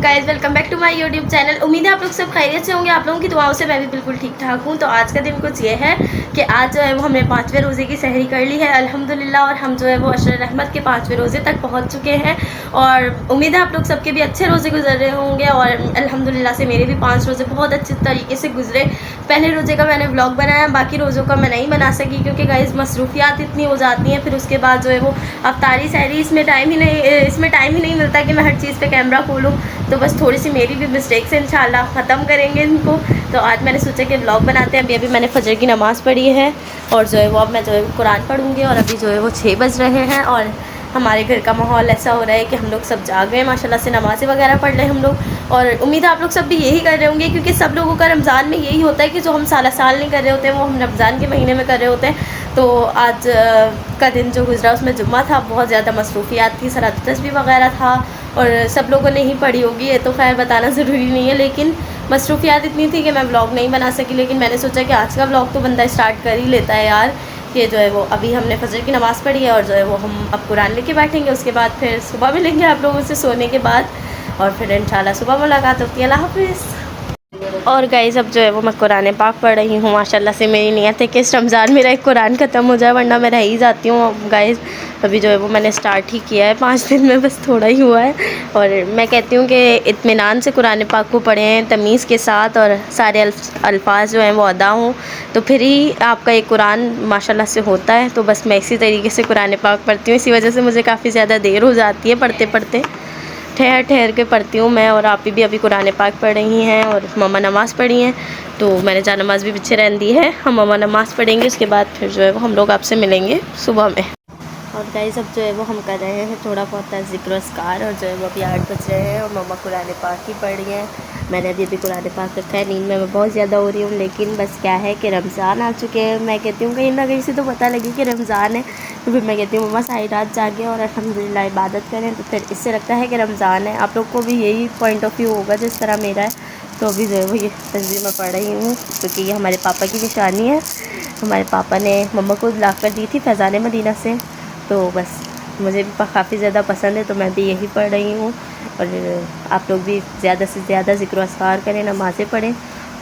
Guys, welcome back to my YouTube channel. उम्मीद है आप लोग सब खैरियत से होंगे। आप लोगों की दुआओं से मैं भी बिल्कुल ठीक ठाक हूँ। तो आज का दिन कुछ ये है कि आज जो है वो हमने 5वें रोज़े की सहरी कर ली है अल्हम्दुलिल्लाह, और हम जो है वो अशर रहमत के 5वें रोज़े तक पहुँच चुके हैं। और उम्मीद है आप लोग सबके भी अच्छे रोज़े गुजर रहे होंगे, और अल्हम्दुलिल्लाह से मेरे भी 5 रोज़े बहुत अच्छे तरीके से गुजरे। पहले रोज़े का मैंने व्लॉग बनाया, बाकी रोज़ों का मैं नहीं बना सकी क्योंकि गाइस मसरूफियात इतनी हो जाती हैं। फिर उसके बाद जो है वो अफ्तारी सहरी इसमें टाइम ही नहीं मिलता कि मैं हर चीज़ पे कैमरा खोलूँ। तो बस थोड़ी सी मेरी भी मिस्टेक्स हैं, इंशाल्लाह ख़त्म करेंगे इनको। तो आज मैंने सोचा कि व्लॉग बनाते हैं। अभी मैंने फजर की नमाज़ पढ़ी है, और जो है वो अब मैं जो है कुरान पढ़ूँगी। और अभी जो है वो 6 बज रहे हैं, और हमारे घर का माहौल ऐसा हो रहा है कि हम लोग सब जाग गए हैं माशाल्लाह से, नमाज़ें वगैरह पढ़ रहे हैं हम लोग। और उम्मीद है आप लोग सब भी यही कर रहे होंगे, क्योंकि सब लोगों का रमज़ान में यही होता है कि जो हम साल नहीं कर रहे होते हैं वो हम रमज़ान के महीने में कर रहे होते हैं। तो आज का दिन जो गुजरा उसमें जुम्मा था, बहुत ज़्यादा मसरूफियात थी, सलात तस्बीह वगैरह था, और सब लोगों ने ही पढ़ी होगी, ये तो खैर बताना ज़रूरी नहीं है। लेकिन मसरूफियात इतनी थी कि मैं व्लॉग नहीं बना सकी। लेकिन मैंने सोचा कि आज का व्लॉग तो बंदा स्टार्ट कर ही लेता है यार। कि जो है वो अभी हमने फजर की नमाज़ पढ़ी है, और जो है वो हम अब कुरान लेके बैठेंगे। उसके बाद फिर सुबह मिलेंगे आप लोगों से सोने के बाद, और फिर इंशाल्लाह सुबह मुलाकात होती है। अल्लाह हाफ़िज़। और गाइस, अब जो है वो मैं कुरान पाक पढ़ रही हूँ। माशाल्लाह से मेरी नीयत है कि इस रमज़ान मेरा एक कुरान ख़त्म हो जाए, वरना मैं रह ही जाती हूँ। गाइस, अभी जो है वो मैंने स्टार्ट ही किया है, 5 दिन में बस थोड़ा ही हुआ है। और मैं कहती हूँ कि इत्मीनान से कुरान पाक को पढ़ें, तमीज़ के साथ, और सारे अल्फाज जो हैं वो अदा हों, तो फिर ही आपका एक कुरान माशाल्लाह से होता है। तो बस मैं इसी तरीके से कुरान पाक पढ़ती हूँ। इसी वजह से मुझे काफ़ी ज़्यादा देर हो जाती है पढ़ते पढ़ते। ठहर के पढ़ती हूँ मैं, और आप भी अभी कुरान पाक पढ़ रही हैं, और मम्मा नमाज़ पढ़ी हैं। तो मैंने जा नमाज़ भी पीछे रहन दी है, हम मम्मा नमाज़ पढ़ेंगे, उसके बाद फिर जो है वो हम लोग आपसे मिलेंगे सुबह में। और गाइस, अब जो है वो हम कर रहे हैं थोड़ा बहुत ज़िक्र अस्कार, और जो है वो अभी 8 बज रहे हैं, और मम्मा कुरान पाक ही पढ़ रही हैं। मैंने अभी कुरान पाक रखा है। नींद में मैं बहुत ज़्यादा हो रही हूँ, लेकिन बस क्या है कि रमज़ान आ चुके हैं। मैं कहती हूँ कहीं ना कहीं से तो पता लगी कि रमज़ान है, तो फिर मैं कहती हूँ मम्मा सारी रात जागें और अल्हम्दुलिल्लाह इबादत करें। तो फिर इससे लगता है कि रमज़ान है। आप लोग को भी यही पॉइंट ऑफ व्यू होगा जिस तरह मेरा है। तो अभी जो है वो ये तस्वीर मैं पढ़ रही हूँ, क्योंकि ये हमारे पापा की निशानी है। हमारे पापा ने मम्मा को ला कर दी थी फैज़ान मदीना से, तो बस मुझे भी काफ़ी ज़्यादा पसंद है, तो मैं भी यही पढ़ रही हूँ। और आप लोग भी ज़्यादा से ज़्यादा ज़िक्र अस्कार करें, नमाज़ें पढ़ें,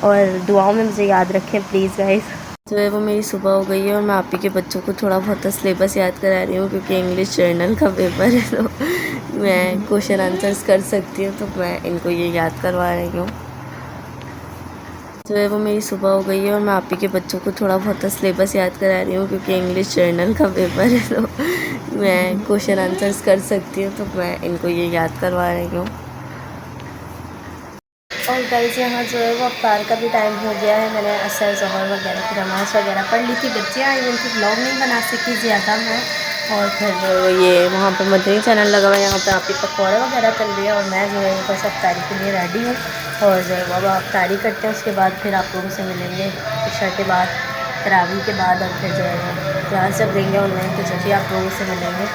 और दुआओं में मुझे याद रखें प्लीज़ गाइस। जो है वो मेरी सुबह हो गई है, और मैं आप ही के बच्चों को थोड़ा बहुत सिलेबस याद करा रही हूँ, क्योंकि इंग्लिश जर्नल का पेपर है, तो मैं क्वेश्चन आंसर्स कर सकती हूँ, तो मैं इनको ये याद करवा रही हूँ। जो है वो मेरी सुबह हो गई है, और मैं आप ही के बच्चों को थोड़ा बहुत सिलेबस याद करा रही हूँ, क्योंकि इंग्लिश जर्नल का पेपर है, तो मैं क्वेश्चन आंसर्स कर सकती हूँ, तो मैं इनको ये याद करवा रही हूँ। और गाइस, यहाँ जो है वो अफ्तार का भी टाइम हो गया है। मैंने असर ज़ोहर वगैरह की नमाज़ वगैरह पढ़ ली थी। बच्चियाँ आई, उनकी ब्लॉग नहीं बना सकी ज़्यादा मैं। और फिर ये वहाँ पर मदनी चैनल लगा हुआ है, यहाँ पे आपकी पकौड़े वगैरह तल रही है, और मैं जो है बस अफ्तारी के लिए रेडी हूँ। और जो है वो अब अफ्तारी करते हैं, उसके बाद फिर आप लोगों से मिलेंगे इशा के बाद, तरावी के बाद, और फिर जो है वो क्लास जब देंगे ऑनलाइन, तो जब भी आप लोगों से मिलेंगे।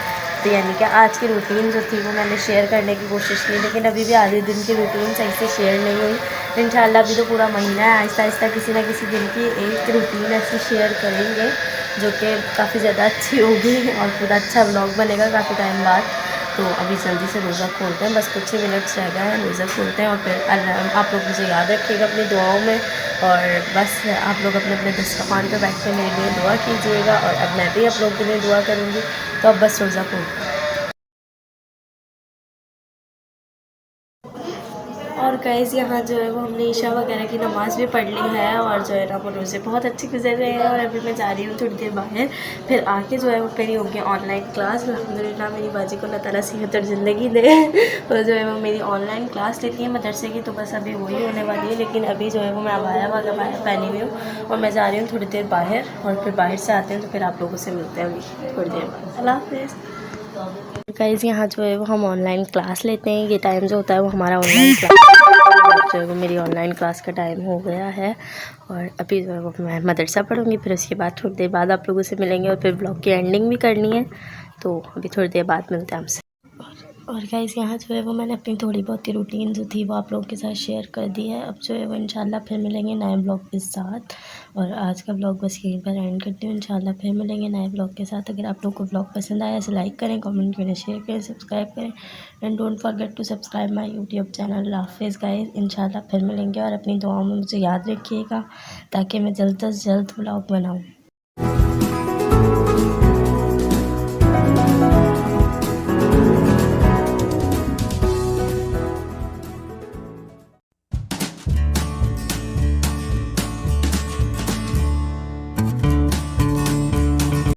तो यानी कि आज की रूटीन जो थी वो मैंने शेयर करने की कोशिश की, लेकिन अभी भी आधे दिन की रूटीन सही से शेयर नहीं हुई। इंशाल्लाह अभी तो पूरा महीना है, आहिस्ता आहिस्ता किसी ना किसी दिन की एक रूटीन ऐसी शेयर करेंगे जो कि काफ़ी ज़्यादा अच्छी होगी, और पूरा अच्छा व्लॉग बनेगा काफ़ी टाइम बाद। तो अभी जल्दी से रोज़ा खोलते हैं, बस कुछ ही मिनट्स रह गए हैं, रोज़ा खोलते हैं। और फिर आप लोग मुझे याद रखिएगा अपनी दुआओं में, और बस आप लोग अपने अपने दस्तरखान पर बैठ के मेरे लिए दुआ कीजिएगा, और अब मैं भी आप लोगों के लिए दुआ करूँगी। तो अब बस रोज़ा खोलते हैं। और गाइस, यहाँ जो है वो हमने ईशा वगैरह की नमाज़ भी पढ़ ली है, और जो है ना वो रोज़े बहुत अच्छे गुजर रहे हैं। और अभी मैं जा रही हूँ थोड़ी देर बाहर, फिर आके जो है वो मेरी होगी ऑनलाइन क्लास। अल्हम्दुलिल्लाह मेरी बाजी को अल्लाह ताला सेहत और ज़िंदगी दे। और जो है वो मेरी ऑनलाइन क्लास लेती है मदरसे की, तो बस अभी वही होने वाली है। लेकिन अभी जो है वो मैं अबाया वगैरह पहनी हुई हूँ, और मैं जा रही हूँ थोड़ी देर बाहर, और फिर बाहर से आते हैं तो फिर आप लोगों से मिलते हैं अभी थोड़ी देर बाद। अल्लाह हाफ़िज़। गाइस, यहाँ जो है वो हम ऑनलाइन क्लास लेते हैं। ये टाइम जो होता है वो हमारा ऑनलाइन क्लास जो है वो मेरी ऑनलाइन क्लास का टाइम हो गया है, और अभी जो है वो मैं मदरसा पढ़ूँगी। फिर उसके बाद थोड़ी देर बाद आप लोगों से मिलेंगे, और फिर ब्लॉग की एंडिंग भी करनी है, तो अभी थोड़ी देर बाद मिलते हैं हमसे। और गाइस यहाँ जो है वो मैंने अपनी थोड़ी बहुत ही रूटीन जो थी वो आप लोगों के साथ शेयर कर दी है। अब जो है वो इंशाल्लाह फिर मिलेंगे नए ब्लॉग के साथ। और आज का ब्लॉग बस यहीं पर एंड करती हूँ। इंशाल्लाह फिर मिलेंगे नए ब्लॉग के साथ। अगर आप लोग को ब्लॉग पसंद आया तो लाइक करें, कमेंट करें, शेयर करें, सब्सक्राइब करें and don't forget to subscribe my YouTube channel. Allah हाफिज़ गाइस, इंशाल्लाह फिर मिलेंगे और अपनी दुआओं में मुझे याद रखिएगा ताकि मैं जल्द से जल्द ब्लॉग बनाऊँ।